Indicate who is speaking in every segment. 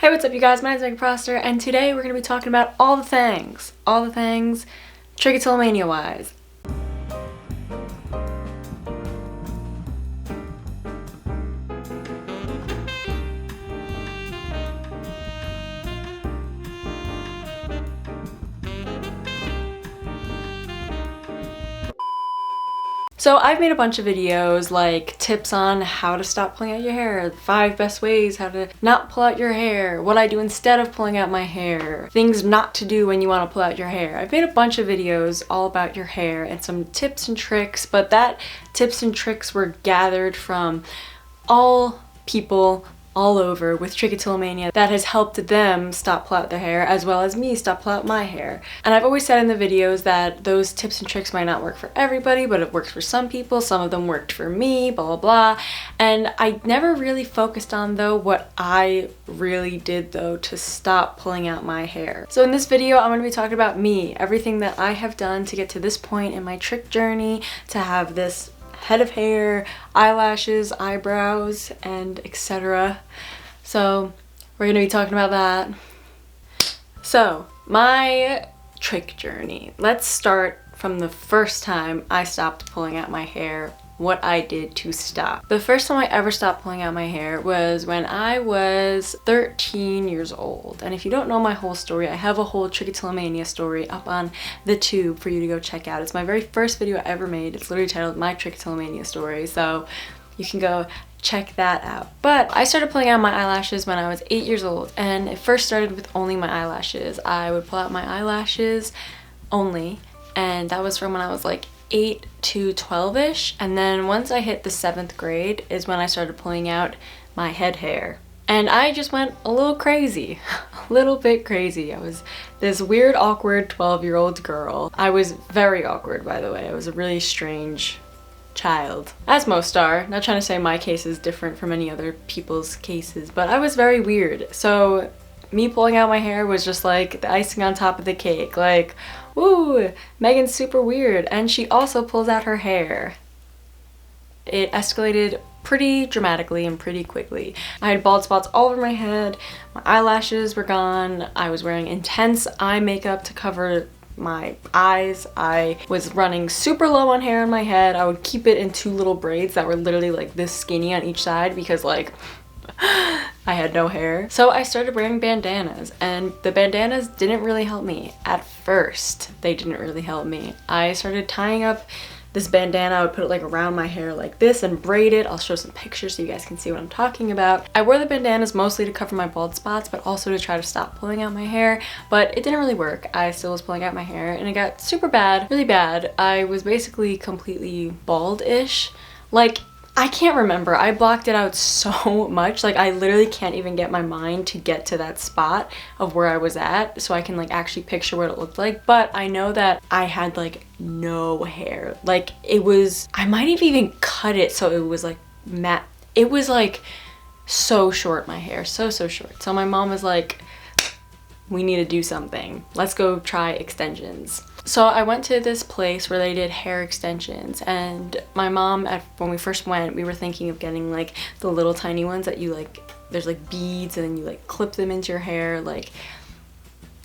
Speaker 1: Hey, what's up you guys? My name is megannprosser, and today we're going to be talking about all the things Trichotillomania wise. So I've made a bunch of videos like tips on how to stop pulling out your hair, 5 best ways how to not pull out your hair, what I do instead of pulling out my hair, things not to do when you want to pull out your hair. I've made a bunch of videos all about your hair and some tips and tricks, but that tips and tricks were gathered from all people all over with trichotillomania that has helped them stop pull out their hair as well as me stop pull out my hair. And I've always said in the videos that those tips and tricks might not work for everybody, but it works for some people. Some of them worked for me, blah blah blah. And I never really focused on though what I really did though to stop pulling out my hair. So in this video I'm going to be talking about me, everything that I have done to get to this point in my trick journey to have this head of hair, eyelashes, eyebrows, and etc. So we're gonna be talking about that. So my trick journey. Let's start from the first time I stopped pulling out my hair, what I did to stop. The first time I ever stopped pulling out my hair was when I was 13 years old. And if you don't know my whole story, I have a whole Trichotillomania story up on the tube for you to go check out. It's my very first video I ever made. It's literally titled My Trichotillomania Story, so you can go check that out. But I started pulling out my eyelashes when I was 8 years old, and it first started with only my eyelashes. I would pull out my eyelashes only, and that was from when I was like 8 to 12-ish, and then once I hit the 7th grade is when I started pulling out my head hair. And I just went a little crazy, a little bit crazy. I was this weird, awkward 12-year-old girl. I was very awkward, by the way. I was a really strange child, as most are. Not trying to say my case is different from any other people's cases, but I was very weird. So me pulling out my hair was just like the icing on top of the cake. Like, woo, Megan's super weird, and she also pulls out her hair. It escalated pretty dramatically and pretty quickly. I had bald spots all over my head, my eyelashes were gone, I was wearing intense eye makeup to cover my eyes, I was running super low on hair on my head. I would keep it in 2 little braids that were literally like this skinny on each side because like I had no hair. So I started wearing bandanas, and the bandanas didn't really help me. At first, they didn't really help me. I started tying up this bandana. I would put it like around my hair like this and braid it. I'll show some pictures so you guys can see what I'm talking about. I wore the bandanas mostly to cover my bald spots, but also to try to stop pulling out my hair, but it didn't really work. I still was pulling out my hair, and it got super bad, really bad. I was basically completely bald-ish. Like, I can't remember. I blocked it out so much. Like, I literally can't even get my mind to get to that spot of where I was at so I can like actually picture what it looked like. But I know that I had like no hair. Like, it was, I might have even cut it so it was like matte. It was like so short, my hair, so short. So my mom was like, we need to do something. Let's go try extensions. So I went to this place where they did hair extensions, and my mom, when we first went, we were thinking of getting like the little tiny ones that you like, there's like beads and then you like clip them into your hair, like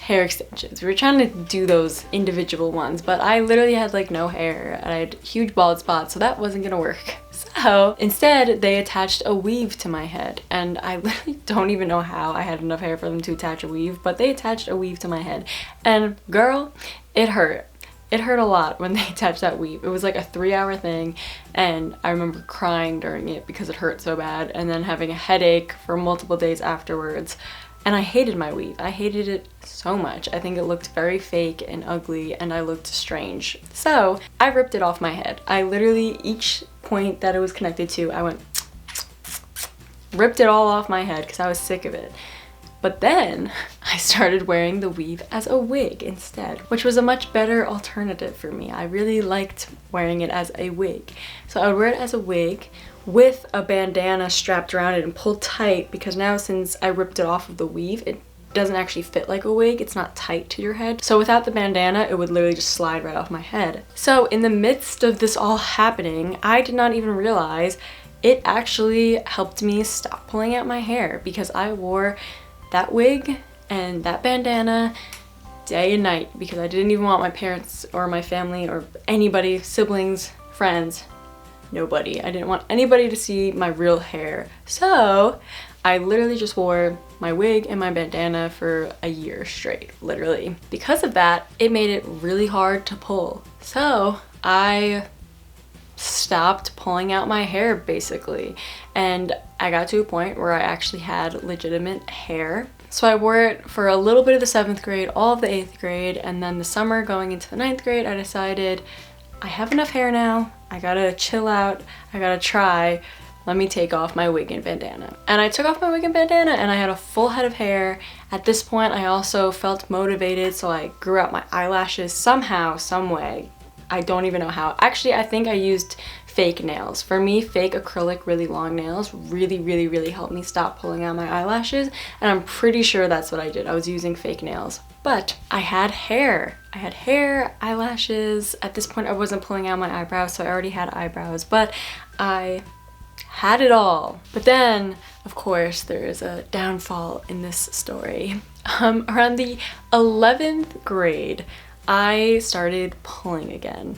Speaker 1: hair extensions. We were trying to do those individual ones, but I literally had like no hair and I had huge bald spots, so that wasn't gonna work. So instead they attached a weave to my head, and I literally don't even know how I had enough hair for them to attach a weave, but they attached a weave to my head, and girl, it hurt. It hurt a lot when they attached that weave. It was like a 3-hour thing, and I remember crying during it because it hurt so bad, and then having a headache for multiple days afterwards. And I hated my weave. I hated it so much. I think it looked very fake and ugly, and I looked strange. So I ripped it off my head. I literally, each point that it was connected to, I went ripped it all off my head because I was sick of it. But then I started wearing the weave as a wig instead, which was a much better alternative for me. I really liked wearing it as a wig. So I would wear it as a wig with a bandana strapped around it and pulled tight, because now since I ripped it off of the weave, it doesn't actually fit like a wig. It's not tight to your head. So without the bandana, it would literally just slide right off my head. So in the midst of this all happening, I did not even realize it actually helped me stop pulling out my hair, because I wore that wig and that bandana day and night because I didn't even want my parents or my family or anybody, siblings, friends, nobody. I didn't want anybody to see my real hair. So I literally just wore my wig and my bandana for a year straight, literally. Because of that, it made it really hard to pull. So I stopped pulling out my hair basically. And I got to a point where I actually had legitimate hair. So I wore it for a little bit of the 7th grade, all of the 8th grade, and then the summer going into the 9th grade, I decided I have enough hair now. I gotta chill out. I gotta try. Let me take off my wig and bandana. And I took off my wig and bandana and I had a full head of hair. At this point, I also felt motivated, so I grew out my eyelashes somehow, some way. I don't even know how. Actually, I think I used fake nails. For me, fake acrylic really long nails really helped me stop pulling out my eyelashes, and I'm pretty sure that's what I did. I was using fake nails. But I had hair. I had hair, eyelashes. At this point, I wasn't pulling out my eyebrows, so I already had eyebrows, but I had it all. But then, of course, there is a downfall in this story. Around the 11th grade, I started pulling again.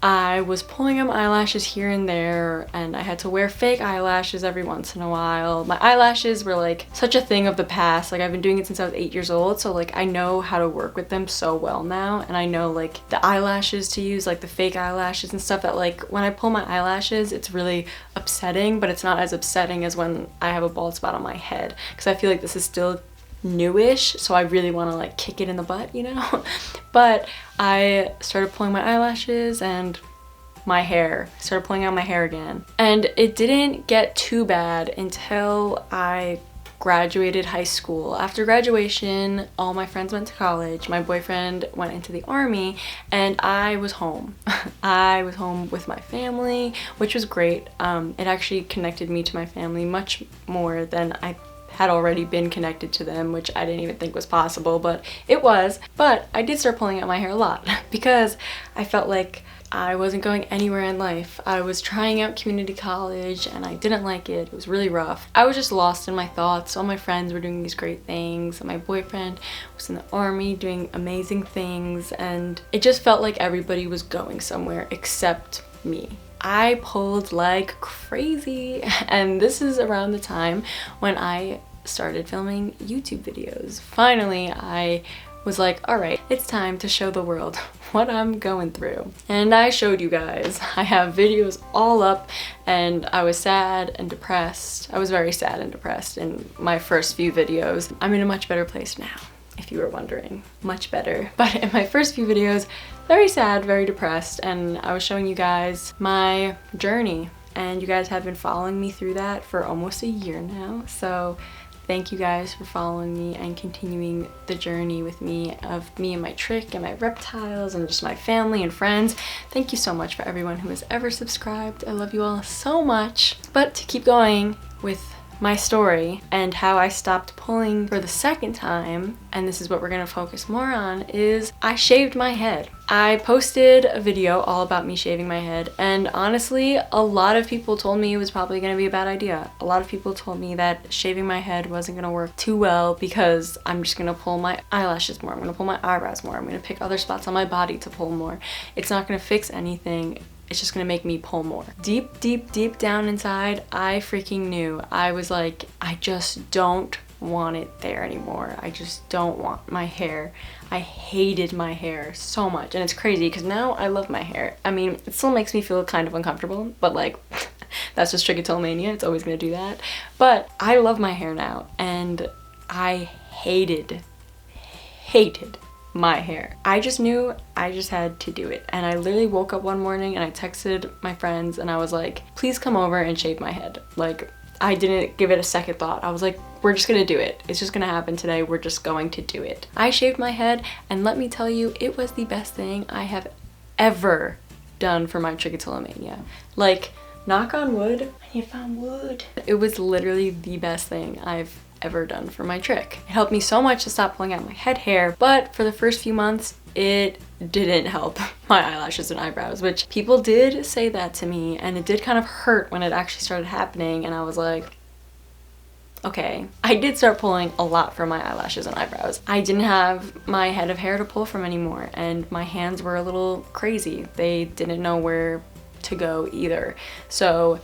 Speaker 1: I was pulling out my eyelashes here and there, and I had to wear fake eyelashes every once in a while. My eyelashes were like such a thing of the past. Like, I've been doing it since I was 8 years old, so like I know how to work with them so well now, and I know like the eyelashes to use, like the fake eyelashes and stuff, that like when I pull my eyelashes it's really upsetting, but it's not as upsetting as when I have a bald spot on my head, because I feel like this is still newish, so I really want to like kick it in the butt, you know? But I started pulling my eyelashes and my hair. I started pulling out my hair again. And it didn't get too bad until I graduated high school. After graduation, all my friends went to college, my boyfriend went into the army, and I was home. I was home with my family, which was great. It actually connected me to my family much more than I had already been connected to them, which I didn't even think was possible, but it was. But I did start pulling out my hair a lot because I felt like I wasn't going anywhere in life. I was trying out community college and I didn't like it. It was really rough. I was just lost in my thoughts. All my friends were doing these great things. My boyfriend was in the army doing amazing things, and it just felt like everybody was going somewhere except me. I pulled like crazy, and this is around the time when I started filming YouTube videos. Finally, I was like, all right, it's time to show the world what I'm going through. And I showed you guys. I have videos all up, and I was sad and depressed. I was very sad and depressed in my first few videos. I'm in a much better place now, if you were wondering. Much better. But in my first few videos, very sad, very depressed, and I was showing you guys my journey, and you guys have been following me through that for almost a year now. So thank you guys for following me and continuing the journey with me of me and my trick and my reptiles and just my family and friends. Thank you so much for everyone who has ever subscribed. I love you all so much. But to keep going with my story and how I stopped pulling for the second time, and this is what we're gonna focus more on, is I shaved my head. I posted a video all about me shaving my head, and honestly, a lot of people told me it was probably gonna be a bad idea. A lot of people told me that shaving my head wasn't gonna work too well because I'm just gonna pull my eyelashes more, I'm gonna pull my eyebrows more, I'm gonna pick other spots on my body to pull more. It's not gonna fix anything. It's just gonna make me pull more. Deep down inside, I freaking knew. I was like, I just don't want it there anymore. I just don't want my hair. I hated my hair so much, and it's crazy because now I love my hair. I mean, it still makes me feel kind of uncomfortable, but like, that's just Trichotillomania. It's always gonna do that. But I love my hair now, and I hated my hair. I just knew I just had to do it, and I literally woke up one morning and I texted my friends and I was like, please come over and shave my head. Like, I didn't give it a second thought. I was like, we're just gonna do it. It's just gonna happen today. We're just going to do it. I shaved my head, and let me tell you, it was the best thing I have ever done for my Trichotillomania. Like, knock on wood. I need to find wood. It was literally the best thing I've ever done for my trick. It helped me so much to stop pulling out my head hair, but for the first few months, it didn't help my eyelashes and eyebrows, which people did say that to me, and it did kind of hurt when it actually started happening, and I was like, Okay, I did start pulling a lot from my eyelashes and eyebrows. I didn't have my head of hair to pull from anymore, and my hands were a little crazy. They didn't know where to go either. So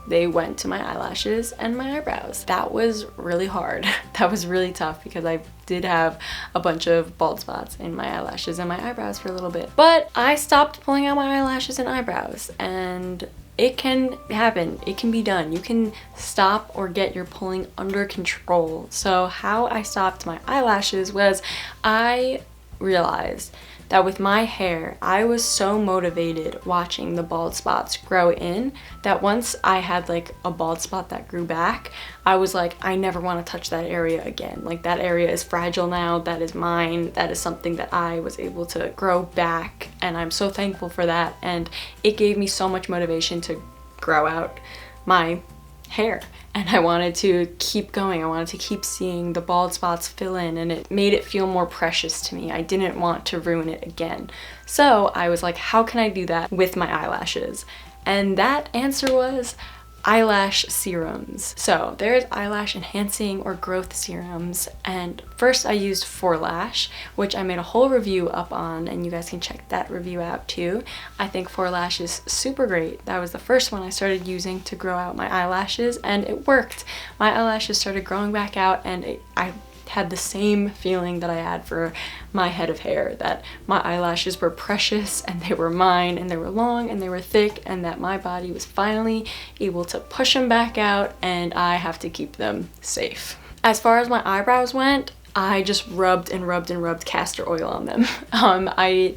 Speaker 1: they went to my eyelashes and my eyebrows. That was really hard. That was really tough because I did have a bunch of bald spots in my eyelashes and my eyebrows for a little bit. But I stopped pulling out my eyelashes and eyebrows, and it can happen. It can be done. You can stop or get your pulling under control. So how I stopped my eyelashes was I realized that with my hair, I was so motivated watching the bald spots grow in that once I had like a bald spot that grew back, I was like, I never want to touch that area again. Like, that area is fragile now. That is mine. That is something that I was able to grow back, and I'm so thankful for that. And it gave me so much motivation to grow out my hair, and I wanted to keep going. I wanted to keep seeing the bald spots fill in, and it made it feel more precious to me. I didn't want to ruin it again. So I was like, how can I do that with my eyelashes? And that answer was eyelash serums. So there's eyelash enhancing or growth serums, and first I used 4Lash, which I made a whole review up on, and you guys can check that review out too. I think 4Lash is super great. That was the first one I started using to grow out my eyelashes, and it worked. My eyelashes started growing back out, and I had the same feeling that I had for my head of hair, that my eyelashes were precious and they were mine, and they were long and they were thick, and that my body was finally able to push them back out, and I have to keep them safe. As far as my eyebrows went, I just rubbed and rubbed and rubbed castor oil on them.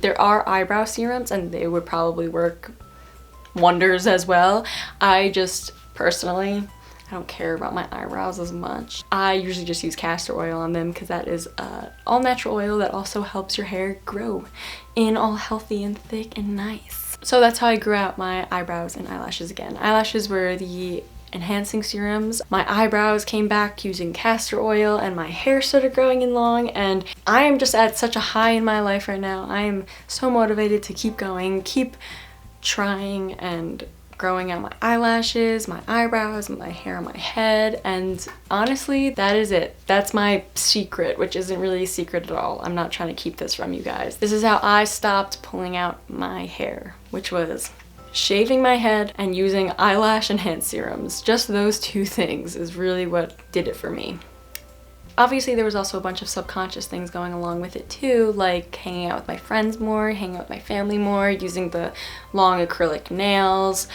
Speaker 1: There are eyebrow serums, and they would probably work wonders as well. I just personally, I don't care about my eyebrows as much. I usually just use castor oil on them because that is all natural oil that also helps your hair grow in all healthy and thick and nice. So that's how I grew out my eyebrows and eyelashes again. Eyelashes were the enhancing serums. My eyebrows came back using castor oil, and my hair started growing in long, and I am just at such a high in my life right now. I am so motivated to keep going, keep trying and growing out my eyelashes, my eyebrows, my hair on my head, and honestly, that is it. That's my secret, which isn't really a secret at all. I'm not trying to keep this from you guys. This is how I stopped pulling out my hair, which was shaving my head and using eyelash enhanced serums. Just those two things is really what did it for me. Obviously, there was also a bunch of subconscious things going along with it too, like hanging out with my friends more, hanging out with my family more, using the long acrylic nails.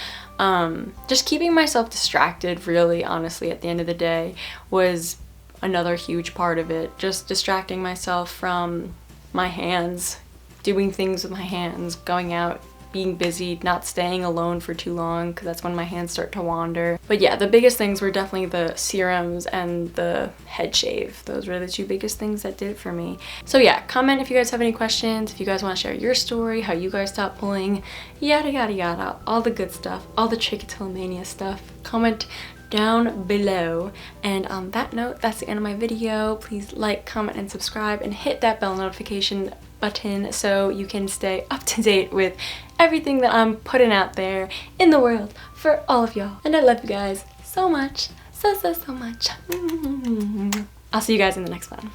Speaker 1: Just keeping myself distracted, really, honestly, at the end of the day, was another huge part of it. Just distracting myself from my hands, doing things with my hands, going out, being busy, not staying alone for too long, because that's when my hands start to wander. But yeah, the biggest things were definitely the serums and the head shave. Those were the two biggest things that did it for me. So yeah, comment if you guys have any questions, if you guys want to share your story, how you guys stopped pulling, yada yada yada, all the good stuff, all the Trichotillomania stuff. Comment down below. And on that note, that's the end of my video. Please like, comment, and subscribe, and hit that bell notification button so you can stay up to date with everything that I'm putting out there in the world for all of y'all. And I love you guys so much, so much. I'll see you guys in the next one.